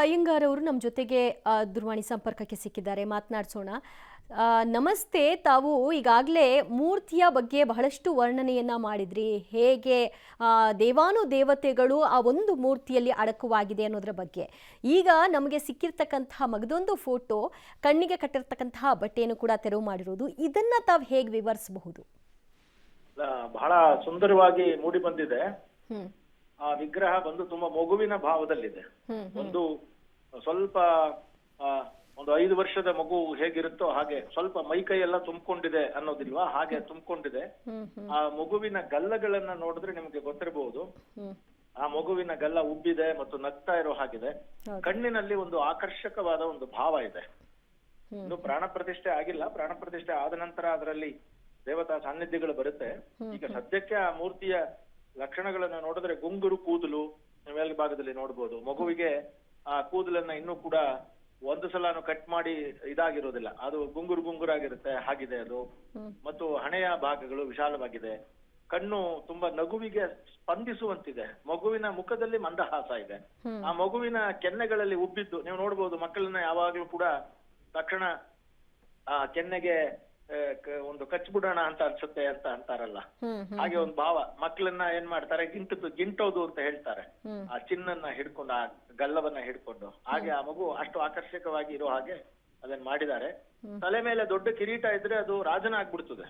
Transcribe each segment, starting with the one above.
ಅಯ್ಯಂಗಾರ್ ಅವರು ನಮ್ಮ ಜೊತೆಗೆ ದೂರವಾಣಿ ಸಂಪರ್ಕಕ್ಕೆ ಸಿಕ್ಕಿದ್ದಾರೆ. ಮಾತನಾಡಿಸೋಣ. ನಮಸ್ತೆ. ತಾವು ಈಗಾಗಲೇ ಮೂರ್ತಿಯ ಬಗ್ಗೆ ಬಹಳಷ್ಟು ವರ್ಣನೆಯನ್ನ ಮಾಡಿದ್ರಿ. ಹೇಗೆ ದೇವಾನು ದೇವತೆಗಳು ಆ ಒಂದು ಮೂರ್ತಿಯಲ್ಲಿ ಅಡಕವಾಗಿದೆ ಅನ್ನೋದ್ರ ಬಗ್ಗೆ. ಈಗ ನಮಗೆ ಸಿಕ್ಕಿರ್ತಕ್ಕಂತಹ ಮಗದೊಂದು ಫೋಟೋ, ಕಣ್ಣಿಗೆ ಕಟ್ಟಿರ್ತಕ್ಕಂತಹ ಬಟ್ಟೆಯನ್ನು ಕೂಡ ತೆರವು ಮಾಡಿರೋದು, ಇದನ್ನ ತಾವು ಹೇಗೆ ವಿವರಿಸಬಹುದು? ಬಹಳ ಸುಂದರವಾಗಿ ಮೂಡಿ ಬಂದಿದೆ. ಆ ವಿಗ್ರಹ ಬಂದು ತುಂಬಾ ಮಗುವಿನ ಭಾವದಲ್ಲಿದೆ. ಒಂದು ಸ್ವಲ್ಪ ಒಂದು 5 ವರ್ಷದ ಮಗು ಹೇಗಿರುತ್ತೋ ಹಾಗೆ ಸ್ವಲ್ಪ ಮೈಕೈ ಎಲ್ಲ ತುಂಬಿಕೊಂಡಿದೆ ಅನ್ನೋದಿಲ್ವಾ, ಹಾಗೆ ತುಂಬಿಕೊಂಡಿದೆ. ಆ ಮಗುವಿನ ಗಲ್ಲಗಳನ್ನ ನೋಡಿದ್ರೆ ನಿಮಗೆ ಗೊತ್ತಿರಬಹುದು. ಆ ಮಗುವಿನ ಗಲ್ಲ ಉಬ್ಬಿದೆ ಮತ್ತು ನಗ್ತಾ ಇರೋ ಹಾಗಿದೆ. ಕಣ್ಣಿನಲ್ಲಿ ಒಂದು ಆಕರ್ಷಕವಾದ ಒಂದು ಭಾವ ಇದೆ. ಇನ್ನು ಪ್ರಾಣ ಪ್ರತಿಷ್ಠೆ ಆಗಿಲ್ಲ. ಪ್ರಾಣ ಪ್ರತಿಷ್ಠೆ ಆದ ನಂತರ ಅದರಲ್ಲಿ ದೇವತಾ ಸಾನ್ನಿಧ್ಯಗಳು ಬರುತ್ತೆ. ಈಗ ಸದ್ಯಕ್ಕೆ ಆ ಮೂರ್ತಿಯ ಲಕ್ಷಣಗಳನ್ನ ನೋಡಿದ್ರೆ ಗುಂಗುರು ಕೂದಲು ಮೇಲ್ಭಾಗದಲ್ಲಿ ನೋಡ್ಬೋದು. ಮಗುವಿಗೆ ಆ ಕೂದಲನ್ನ ಇನ್ನೂ ಕೂಡ ಒಂದು ಸಲಾನು ಕಟ್ ಮಾಡಿ ಇದಾಗಿರೋದಿಲ್ಲ, ಅದು ಗುಂಗುರಾಗಿರುತ್ತೆ, ಹಾಗಿದೆ ಅದು. ಮತ್ತು ಹಣೆಯ ಭಾಗಗಳು ವಿಶಾಲವಾಗಿದೆ. ಕಣ್ಣು ತುಂಬಾ ನಗುವಿಗೆ ಸ್ಪಂದಿಸುವಂತಿದೆ. ಮಗುವಿನ ಮುಖದಲ್ಲಿ ಮಂದಹಾಸ ಇದೆ. ಆ ಮಗುವಿನ ಕೆನ್ನೆಗಳಲ್ಲಿ ಉಬ್ಬಿದ್ದು ನೀವು ನೋಡ್ಬೋದು. ಮಕ್ಕಳನ್ನ ಯಾವಾಗ್ಲೂ ಕೂಡ ತಕ್ಷಣ ಆ ಕೆನ್ನೆಗೆ ಒಂದು ಕಚ್ಬಿಡೋಣ ಅಂತ ಅನ್ಸುತ್ತೆ ಅಂತ ಅಂತಾರಲ್ಲ, ಹಾಗೆ ಒಂದು ಭಾವ. ಮಕ್ಕಳನ್ನ ಏನ್ ಮಾಡ್ತಾರೆ, ಗಿಂಟೋದು ಅಂತ ಹೇಳ್ತಾರೆ. ಆ ಚಿನ್ನನ್ನ ಹಿಡ್ಕೊಂಡು, ಆ ಗಲ್ಲವನ್ನ ಹಿಡ್ಕೊಂಡು, ಹಾಗೆ ಆ ಮಗು ಅಷ್ಟು ಆಕರ್ಷಕವಾಗಿ ಇರೋ ಹಾಗೆ ಅದನ್ನ ಮಾಡಿದ್ದಾರೆ. ತಲೆ ಮೇಲೆ ದೊಡ್ಡ ಕಿರೀಟ ಇದ್ರೆ ಅದು ರಾಜನ ಆಗ್ಬಿಡ್ತದೆ.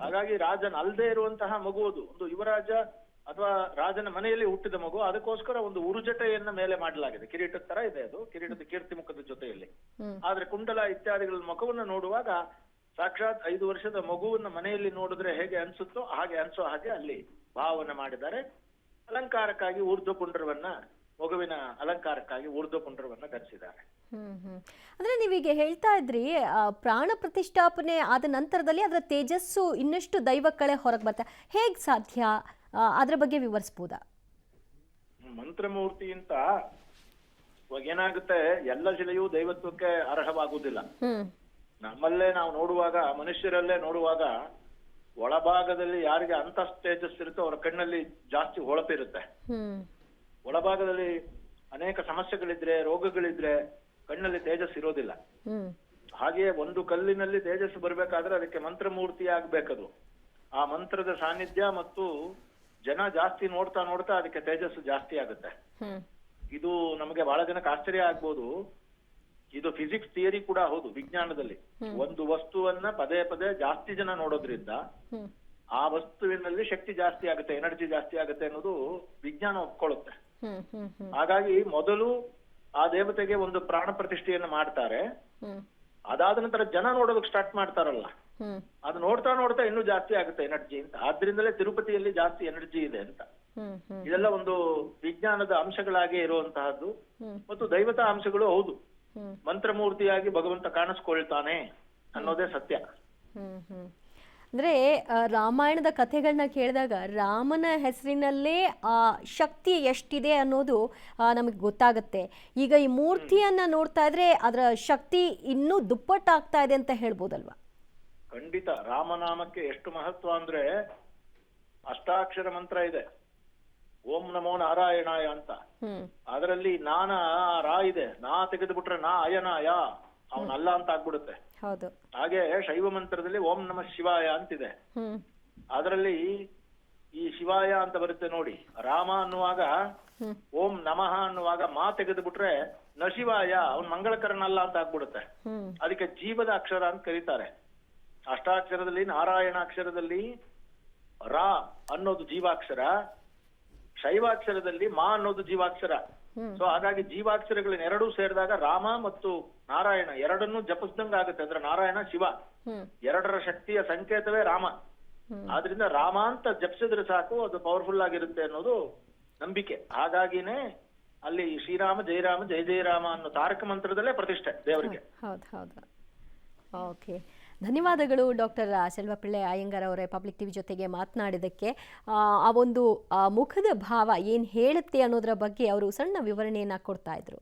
ಹಾಗಾಗಿ ರಾಜನ್ ಅಲ್ದೇ ಇರುವಂತಹ ಮಗು ಅದು. ಒಂದು ಯುವರಾಜ ಅಥವಾ ರಾಜನ ಮನೆಯಲ್ಲಿ ಹುಟ್ಟಿದ ಮಗು. ಅದಕ್ಕೋಸ್ಕರ ಒಂದು ಉರುಜಟೆಯನ್ನ ಮೇಲೆ ಮಾಡಲಾಗಿದೆ. ಕಿರೀಟದ ತರ ಇದೆ ಅದು, ಕಿರೀಟದ ಕೀರ್ತಿ ಮುಖದ ಜೊತೆಯಲ್ಲಿ. ಆದ್ರೆ ಕುಂಡಲ ಇತ್ಯಾದಿಗಳ ಮುಖವನ್ನ ನೋಡುವಾಗ ಸಾಕ್ಷಾತ್ 5 ವರ್ಷದ ಮಗುವನ್ನ ಮನೆಯಲ್ಲಿ ನೋಡಿದ್ರೆ ಹೇಗೆ ಅನ್ಸುತ್ತೋ ಹಾಗೆ ಅನ್ಸೋ ಹಾಗೆ ಅಲ್ಲಿ ಭಾವನೆ ಮಾಡಿದ್ದಾರೆ. ಅಲಂಕಾರಕ್ಕಾಗಿ ಊರ್ಧ್ವ ಪುಂಡ್ರವನ್ನ, ಮಗುವಿನ ಅಲಂಕಾರಕ್ಕಾಗಿ ಊರ್ಧ್ವ ಪುಂಡ್ರವನ್ನ ಧರಿಸಿದ್ದಾರೆ. ಅಂದ್ರೆ ನೀವೀಗ ಹೇಳ್ತಾ ಇದ್ರಿ, ಪ್ರಾಣ ಪ್ರತಿಷ್ಠಾಪನೆ ಆದ ನಂತರದಲ್ಲಿ ಅದರ ತೇಜಸ್ಸು ಇನ್ನಷ್ಟು ದೈವಕ್ಕಳೆ ಹೊರಗೆ ಬರ್ತಾ, ಹೇಗ್ ಸಾಧ್ಯ? ಅದ್ರ ಬಗ್ಗೆ ವಿವರಿಸಬಹುದಾ? ಮಂತ್ರಮೂರ್ತಿಯಿಂದ ಏನಾಗುತ್ತೆ, ಎಲ್ಲ ಶಿಲೆಯೂ ದೈವತ್ವಕ್ಕೆ ಅರ್ಹವಾಗುವುದಿಲ್ಲ. ನಮ್ಮಲ್ಲೇ ನಾವು ನೋಡುವಾಗ, ಮನುಷ್ಯರಲ್ಲೇ ನೋಡುವಾಗ, ಒಳಭಾಗದಲ್ಲಿ ಯಾರಿಗೆ ಅಂತ ತೇಜಸ್ ಇರುತ್ತೋ ಅವರ ಕಣ್ಣಲ್ಲಿ ಜಾಸ್ತಿ ಹೊಳಪಿರುತ್ತೆ. ಒಳಭಾಗದಲ್ಲಿ ಅನೇಕ ಸಮಸ್ಯೆಗಳಿದ್ರೆ, ರೋಗಗಳಿದ್ರೆ ಕಣ್ಣಲ್ಲಿ ತೇಜಸ್ ಇರೋದಿಲ್ಲ. ಹಾಗೆಯೇ ಒಂದು ಕಲ್ಲಿನಲ್ಲಿ ತೇಜಸ್ಸು ಬರ್ಬೇಕಾದ್ರೆ ಅದಕ್ಕೆ ಮಂತ್ರಮೂರ್ತಿ ಆಗ್ಬೇಕದು. ಆ ಮಂತ್ರದ ಸಾನ್ನಿಧ್ಯ ಮತ್ತು ಜನ ಜಾಸ್ತಿ ನೋಡ್ತಾ ನೋಡ್ತಾ ಅದಕ್ಕೆ ತೇಜಸ್ಸು ಜಾಸ್ತಿ ಆಗುತ್ತೆ. ಇದು ನಮಗೆ ಬಹಳ ಜನಕ್ಕೆ ಆಶ್ಚರ್ಯ ಆಗ್ಬೋದು. ಇದು ಫಿಸಿಕ್ಸ್ ಥಿಯರಿ ಕೂಡ ಹೌದು. ವಿಜ್ಞಾನದಲ್ಲಿ ಒಂದು ವಸ್ತುವನ್ನ ಪದೇ ಪದೇ ಜಾಸ್ತಿ ಜನ ನೋಡೋದ್ರಿಂದ ಆ ವಸ್ತುವಿನಲ್ಲಿ ಶಕ್ತಿ ಜಾಸ್ತಿ ಆಗುತ್ತೆ, ಎನರ್ಜಿ ಜಾಸ್ತಿ ಆಗುತ್ತೆ ಅನ್ನೋದು ವಿಜ್ಞಾನ ಒಪ್ಕೊಳ್ಳುತ್ತೆ. ಹಾಗಾಗಿ ಮೊದಲು ಆ ದೇವತೆಗೆ ಒಂದು ಪ್ರಾಣ ಪ್ರತಿಷ್ಠೆಯನ್ನು ಮಾಡ್ತಾರೆ. ಅದಾದ ನಂತರ ಜನ ನೋಡೋದಕ್ಕೆ ಸ್ಟಾರ್ಟ್ ಮಾಡ್ತಾರಲ್ಲ, ಅದು ನೋಡ್ತಾ ನೋಡ್ತಾ ಇನ್ನೂ ಜಾಸ್ತಿ ಆಗುತ್ತೆ ಎನರ್ಜಿ ಅಂತ. ಆದ್ರಿಂದಲೇ ತಿರುಪತಿಯಲ್ಲಿ ಜಾಸ್ತಿ ಎನರ್ಜಿ ಇದೆ ಅಂತ. ಇದೆಲ್ಲ ಒಂದು ವಿಜ್ಞಾನದ ಅಂಶಗಳಾಗಿ ಇರುವಂತಹದ್ದು ಮತ್ತು ದೈವತಾ ಅಂಶಗಳು ಹೌದು. ಮಂತ್ರಮೂರ್ತಿಯಾಗಿ ಭಗವಂತ ಕಾಣಿಸ್ಕೊಳ್ತಾನೆ ಅನ್ನೋದೇ ಸತ್ಯ. ಅಂದ್ರೆ ರಾಮಾಯಣದ ಕಥೆಗಳನ್ನ ಕೇಳಿದಾಗ ರಾಮನ ಹೆಸರಿನಲ್ಲೇ ಆ ಶಕ್ತಿ ಎಷ್ಟಿದೆ ಅನ್ನೋದು ನಮಗೆ ಗೊತ್ತಾಗುತ್ತೆ. ಈಗ ಈ ಮೂರ್ತಿಯನ್ನ ನೋಡ್ತಾ ಇದ್ರೆ ಅದರ ಶಕ್ತಿ ಇನ್ನೂ ದುಪ್ಪಟ್ಟಾಗ್ತಾ ಇದೆ ಅಂತ ಹೇಳ್ಬೋದಲ್ವಾ? ಖಂಡಿತ. ರಾಮನಾಮಕ್ಕೆ ಎಷ್ಟು ಮಹತ್ವ ಅಂದ್ರೆ, ಅಷ್ಟಾಕ್ಷರ ಮಂತ್ರ ಇದೆ. ಓಂ ನಮೋ ನಾರಾಯಣಾಯ ಅಂತ. ಅದರಲ್ಲಿ ನಾನ ರಾ ಇದೆ. ನಾ ತೆಗೆದು ಬಿಟ್ರೆ ನಾ ಅಯನಾಯ, ಅವನಲ್ಲ ಅಂತ ಆಗ್ಬಿಡುತ್ತೆ. ಹಾಗೆ ಶೈವ ಮಂತ್ರದಲ್ಲಿ ಓಂ ನಮಃ ಶಿವಾಯ ಅಂತಿದೆ. ಅದರಲ್ಲಿ ಈ ಶಿವಾಯ ಅಂತ ಬರುತ್ತೆ ನೋಡಿ. ರಾಮ ಅನ್ನುವಾಗ ಓಂ ನಮಃ ಅನ್ನುವಾಗ ಮಾ ತೆಗೆದು ಬಿಟ್ರೆ ನ ಶಿವಾಯ, ಅವನ್ ಮಂಗಳಕರನಲ್ಲ ಅಂತ ಆಗ್ಬಿಡುತ್ತೆ. ಅದಕ್ಕೆ ಜೀವದ ಅಕ್ಷರ ಅಂತ ಕರೀತಾರೆ. ಅಷ್ಟಾಕ್ಷರದಲ್ಲಿ ನಾರಾಯಣಾಕ್ಷರದಲ್ಲಿ ರಾ ಅನ್ನೋದು ಜೀವಾಕ್ಷರ, ಶೈವಾಕ್ಷರದಲ್ಲಿ ಮಾ ಅನ್ನೋದು ಜೀವಾಕ್ಷರ. ಸೊ ಹಾಗಾಗಿ ಜೀವಾಕ್ಷರಗಳನ್ನ ಎರಡೂ ಸೇರಿದಾಗ ರಾಮ ಮತ್ತು ನಾರಾಯಣ ಎರಡನ್ನೂ ಜಪಿಸ್ದಂಗ ಆಗುತ್ತೆ. ಅಂದ್ರೆ ನಾರಾಯಣ ಶಿವ ಎರಡರ ಶಕ್ತಿಯ ಸಂಕೇತವೇ ರಾಮ. ಆದ್ರಿಂದ ರಾಮ ಅಂತ ಜಪಿಸಿದ್ರೆ ಸಾಕು, ಅದು ಪವರ್ಫುಲ್ ಆಗಿರುತ್ತೆ ಅನ್ನೋದು ನಂಬಿಕೆ. ಹಾಗಾಗಿನೇ ಅಲ್ಲಿ ಶ್ರೀರಾಮ ಜಯರಾಮ ಜಯ ಜಯರಾಮ ಅನ್ನೋ ತಾರಕ ಮಂತ್ರದಲ್ಲೇ ಪ್ರತಿಷ್ಠೆ ದೇವರಿಗೆ. ಓಕೆ, ಧನ್ಯವಾದಗಳು ಡಾಕ್ಟರ್ ಸೆಲ್ವಪಿಳ್ಳೆ ಅಯ್ಯಂಗಾರ್ ಅವರೇ ಪಬ್ಲಿಕ್ ಟಿವಿ ಜೊತೆಗೆ ಮಾತನಾಡಿದ್ದಕ್ಕೆ. ಆ ಒಂದು ಮುಖದ ಭಾವ ಏನು ಹೇಳುತ್ತೆ ಅನ್ನೋದರ ಬಗ್ಗೆ ಅವರು ಸಣ್ಣ ವಿವರಣೆಯನ್ನು ಕೊಡ್ತಾ ಇದ್ರು.